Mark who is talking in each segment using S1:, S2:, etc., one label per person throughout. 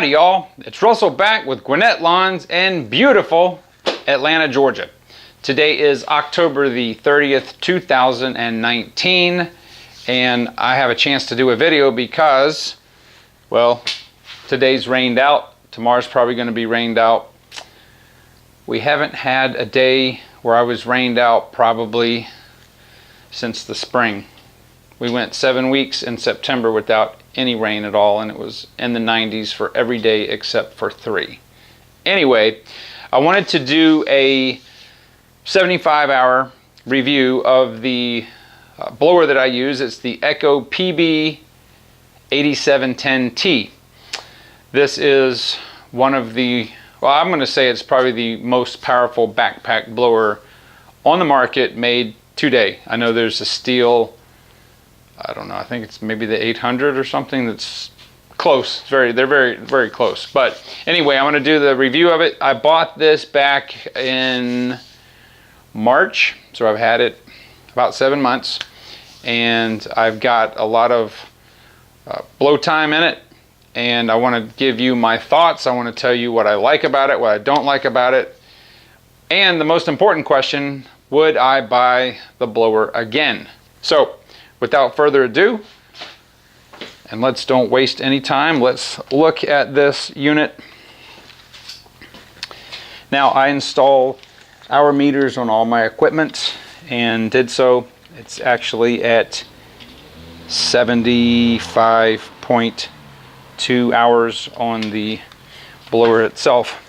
S1: Howdy y'all, it's Russell back with Gwinnett Lawns in beautiful Atlanta, Georgia. Today is October the 30th, 2019, and I have a chance to do a video because, well, today's rained out, tomorrow's probably going to be rained out. We haven't had a day where I was rained out probably since the spring. We went 7 weeks in September without any rain at all, and it was in the 90s for every day except for 3. Anyway, I wanted to do a 75-hour review of the blower that I use. It's the Echo PB-8010T. This is one of the, well, I'm going to say it's probably the most powerful backpack blower on the market made today. I know there's a steel, I don't know, I think it's maybe the 800 or something that's close. They're very close. But anyway, I'm going to do the review of it. I bought this back in March, so I've had it about 7 months, and I've got a lot of blow time in it, and I want to give you my thoughts. I want to tell you what I like about it, what I don't like about it, and the most important question, would I buy the blower again? So without further ado, and let's don't waste any time, let's look at this unit. Now, I install hour meters on all my equipment and did so. It's actually at 75.2 hours on the blower itself.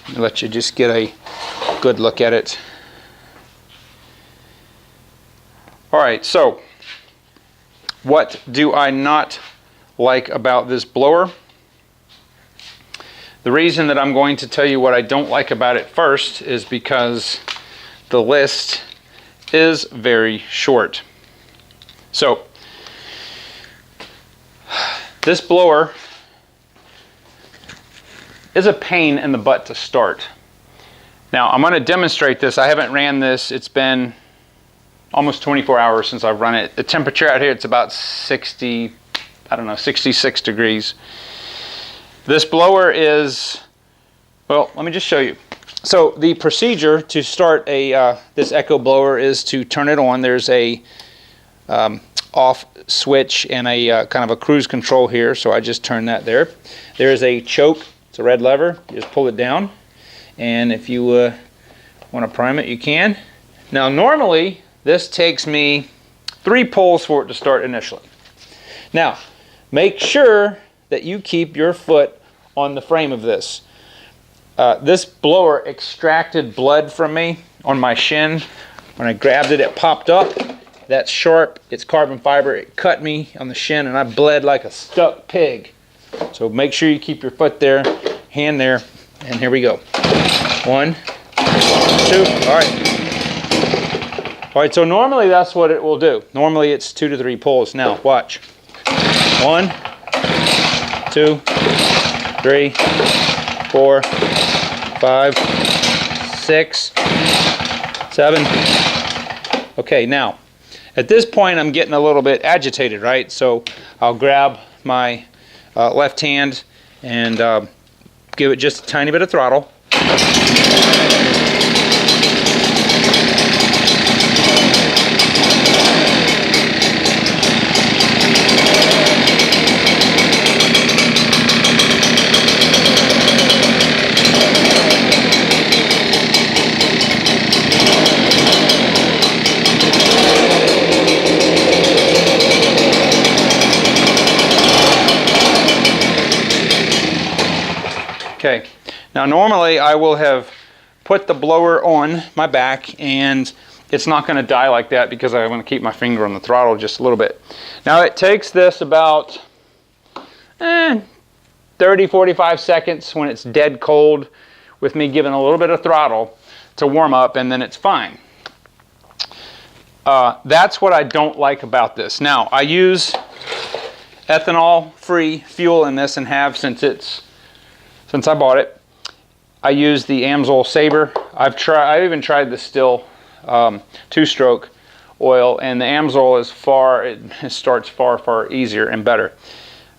S1: Let me let you just get a good look at it. Alright, so what do I not like about this blower? The reason that I'm going to tell you what I don't like about it first is because the list is very short. So, this blower is a pain in the butt to start. Now, I'm going to demonstrate this. I haven't ran this. It's been almost 24 hours since I've run it. The temperature out here, it's about 66 degrees. This blower is, well, let me just show you. So the procedure to start this Echo blower is to turn it on. There's a off switch and a kind of a cruise control here, so I just turn that there. There's a choke. It's a red lever. You just pull it down, and if you want to prime it, you can. Now, normally this takes me 3 pulls for it to start initially. Now, make sure that you keep your foot on the frame of this. This blower extracted blood from me on my shin. When I grabbed it, it popped up. That's sharp. It's carbon fiber. It cut me on the shin, and I bled like a stuck pig. So make sure you keep your foot there, hand there, and here we go. 1, 2, all right. All right, so normally that's what it will do. Normally it's 2 to 3 pulls. Now, watch. 1, 2, 3, 4, 5, 6, 7. Okay, now, at this point I'm getting a little bit agitated, right? So I'll grab my left hand and give it just a tiny bit of throttle. Okay, now normally I will have put the blower on my back and it's not going to die like that because I want to keep my finger on the throttle just a little bit. Now it takes this about 30-45 seconds when it's dead cold with me giving a little bit of throttle to warm up, and then it's fine. That's what I don't like about this. Now, I use ethanol-free fuel in this and have since I bought it. I use the Amsoil Sabre. I've even tried the Still 2-stroke oil, and the Amsoil is it starts far easier and better.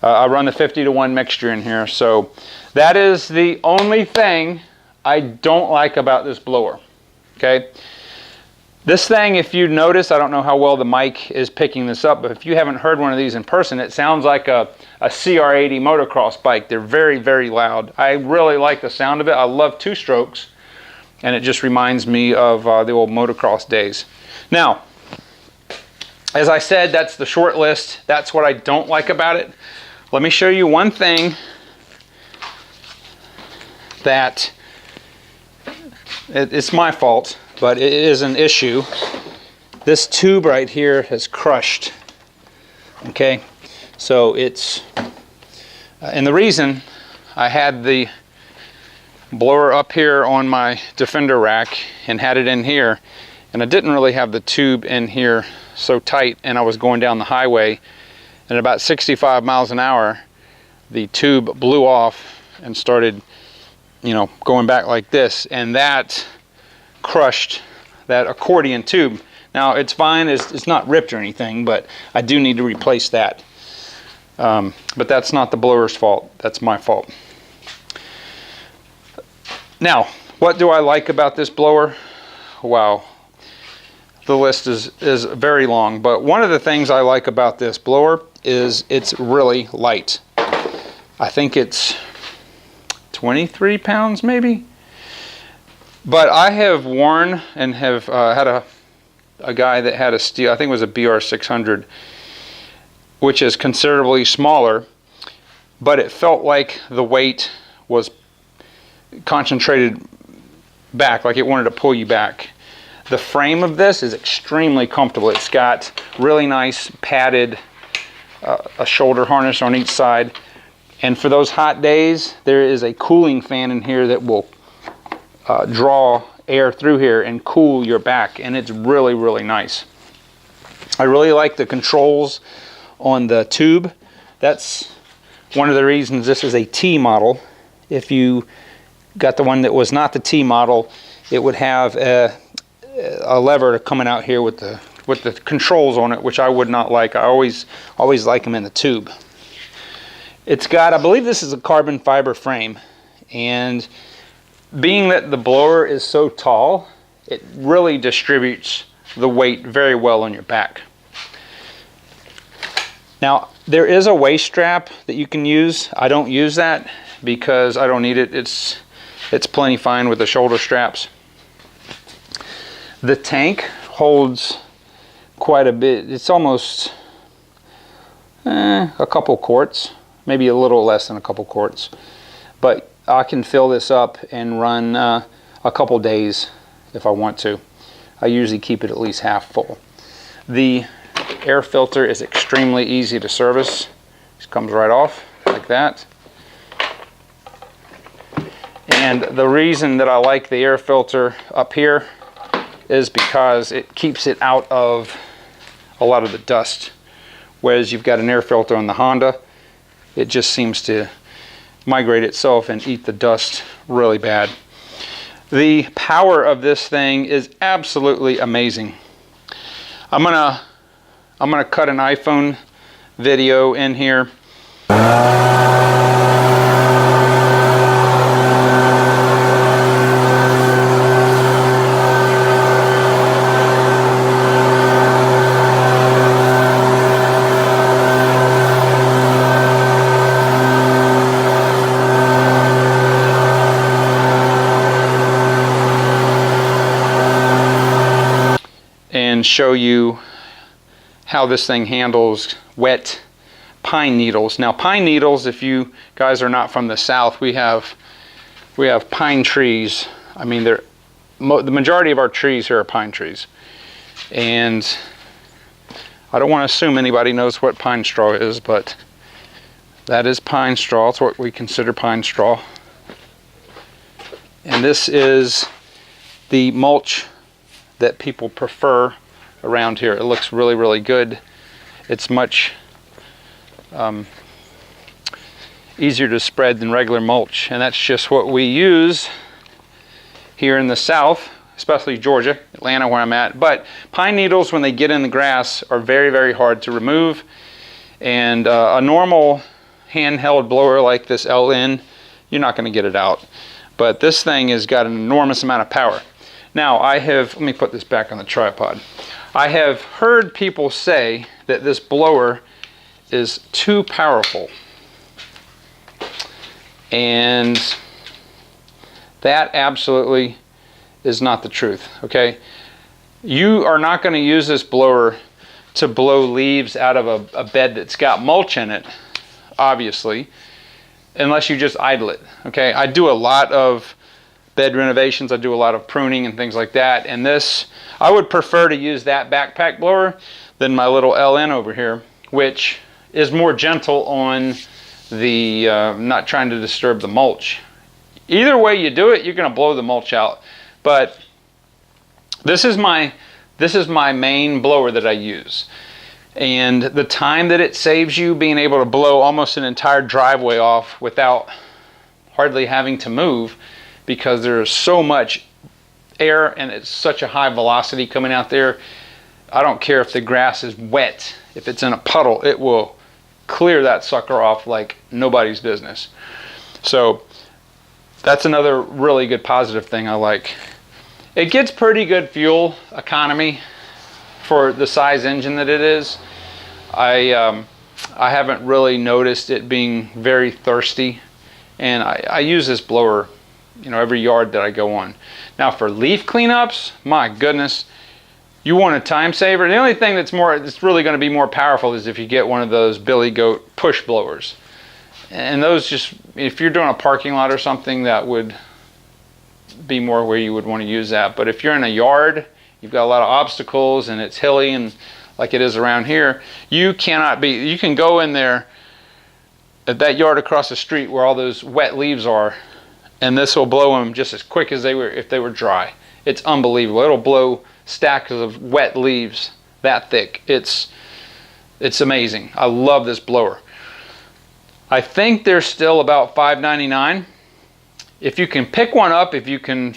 S1: I run the 50-to-1 mixture in here. So that is the only thing I don't like about this blower. Okay. This thing, if you notice, I don't know how well the mic is picking this up, but if you haven't heard one of these in person, it sounds like a CR80 motocross bike. They're very, very loud. I really like the sound of it. I love two strokes, and it just reminds me of the old motocross days. Now, as I said, that's the short list. That's what I don't like about it. Let me show you one thing that it's my fault, but it is an issue. This tube right here has crushed. Okay, so it's, and the reason I had the blower up here on my Defender rack and had it in here, and I didn't really have the tube in here so tight, and I was going down the highway, and at about 65 miles an hour, the tube blew off and started, you know, going back like this, and that crushed that accordion tube. Now it's fine, it's not ripped or anything, but I do need to replace that. But that's not the blower's fault, that's my fault. Now, what do I like about this blower? Wow, the list is very long, but one of the things I like about this blower is it's really light. I think it's 23 pounds maybe. But I have worn and have had a guy that had a steel, I think it was a BR600, which is considerably smaller, but it felt like the weight was concentrated back, like it wanted to pull you back. The frame of this is extremely comfortable. It's got really nice padded a shoulder harness on each side, and for those hot days there is a cooling fan in here that will draw air through here and cool your back, and it's really, really nice. I really like the controls on the tube. That's one of the reasons this is a T model. If you got the one that was not the T model, it would have a lever coming out here with the controls on it, which I would not like. I always like them in the tube. It's got, I believe this is a carbon fiber frame, and being that the blower is so tall, it really distributes the weight very well on your back. Now, there is a waist strap that you can use. I don't use that because I don't need it. It's plenty fine with the shoulder straps. The tank holds quite a bit. It's almost a couple quarts, maybe a little less than a couple quarts. But I can fill this up and run a couple days if I want to. I usually keep it at least half full. The air filter is extremely easy to service. Just comes right off like that. And the reason that I like the air filter up here is because it keeps it out of a lot of the dust. Whereas you've got an air filter on the Honda, it just seems to migrate itself and eat the dust really bad. The power of this thing is absolutely amazing. I'm gonna cut an iPhone video in here. And show you how this thing handles wet pine needles. Now, pine needles, if you guys are not from the South, we have pine trees. I mean, the majority of our trees here are pine trees, and I don't want to assume anybody knows what pine straw is, but that is pine straw. It's what we consider pine straw. And this is the mulch that people prefer around here. It looks really, really good. It's much easier to spread than regular mulch, and that's just what we use here in the South, especially Georgia, Atlanta, where I'm at. But pine needles, when they get in the grass, are very, very hard to remove, and a normal handheld blower like this LN, you're not going to get it out. But this thing has got an enormous amount of power. Now let me put this back on the tripod. I have heard people say that this blower is too powerful. And that absolutely is not the truth, okay? You are not going to use this blower to blow leaves out of a bed that's got mulch in it, obviously, unless you just idle it, okay? I do a lot of bed renovations, I do a lot of pruning and things like that, and this, I would prefer to use that backpack blower than my little LN over here, which is more gentle on the not trying to disturb the mulch. Either way you do it, you're going to blow the mulch out. But this is my main blower that I use. And the time that it saves you being able to blow almost an entire driveway off without hardly having to move, because there's so much air and it's such a high velocity coming out there. I don't care if the grass is wet. If it's in a puddle, it will clear that sucker off like nobody's business. So that's another really good positive thing I like. It gets pretty good fuel economy for the size engine that it is. I haven't really noticed it being very thirsty, and I use this blower, you know, every yard that I go on. Now for leaf cleanups, my goodness, you want a time saver. The only thing that's really going to be more powerful is if you get one of those Billy Goat push blowers. And those just, if you're doing a parking lot or something, that would be more where you would want to use that. But if you're in a yard, you've got a lot of obstacles and it's hilly and like it is around here, you can go in there at that yard across the street where all those wet leaves are, and this will blow them just as quick as they were if they were dry. It's unbelievable. It'll blow stacks of wet leaves that thick. It's amazing. I love this blower. I think they're still about $5.99. If you can pick one up, if you can,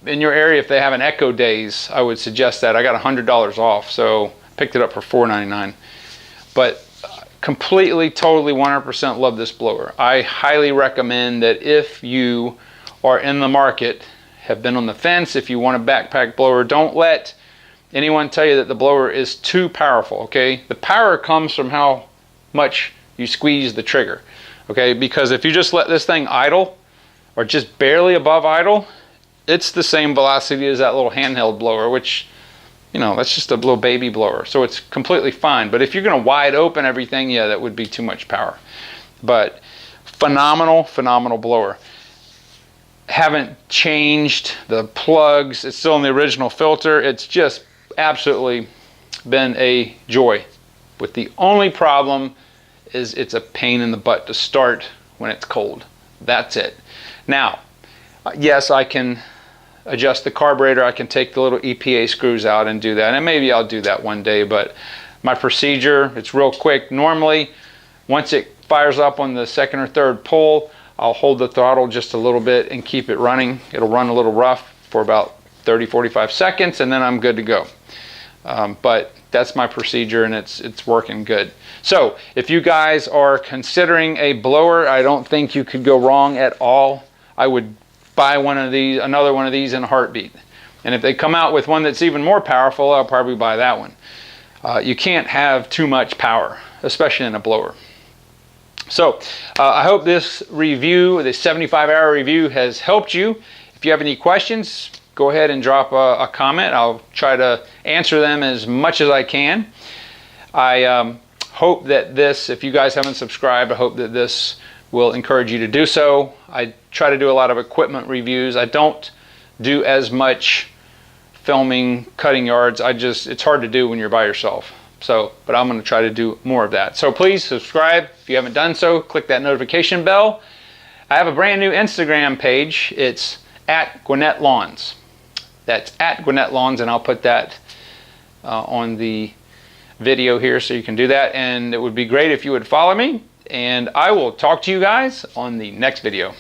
S1: in your area, if they have an Echo Days, I would suggest that. I got $100 off, so picked it up for $4.99. But completely, totally, 100% love this blower. I highly recommend that if you are in the market, have been on the fence, if you want a backpack blower, don't let anyone tell you that the blower is too powerful, okay? The power comes from how much you squeeze the trigger, okay? Because if you just let this thing idle, or just barely above idle, it's the same velocity as that little handheld blower, which, you know, that's just a little baby blower, so it's completely fine. But if you're going to wide open everything, yeah, that would be too much power. But phenomenal, phenomenal blower. Haven't changed the plugs. It's still in the original filter. It's just absolutely been a joy. But the only problem is it's a pain in the butt to start when it's cold. That's it. Now, yes, I can adjust the carburetor. I can take the little EPA screws out and do that. And maybe I'll do that one day, but my procedure, it's real quick. Normally, once it fires up on the second or third pull, I'll hold the throttle just a little bit and keep it running. It'll run a little rough for about 30-45 seconds, and then I'm good to go. But that's my procedure, and it's working good. So if you guys are considering a blower, I don't think you could go wrong at all. I would buy one of these, another one of these in a heartbeat. And if they come out with one that's even more powerful, I'll probably buy that one. You can't have too much power, especially in a blower. So I hope this review, this 75-hour review, has helped you. If you have any questions, go ahead and drop a comment. I'll try to answer them as much as I can. I hope that this, if you guys haven't subscribed, I hope that this will encourage you to do so. I try to do a lot of equipment reviews. I don't do as much filming, cutting yards. It's hard to do when you're by yourself. So, but I'm going to try to do more of that. So please subscribe if you haven't done so. Click that notification bell. I have a brand new Instagram page. It's at Gwinnett Lawns. That's at Gwinnett Lawns, and I'll put that on the video here so you can do that. And it would be great if you would follow me. And I will talk to you guys on the next video.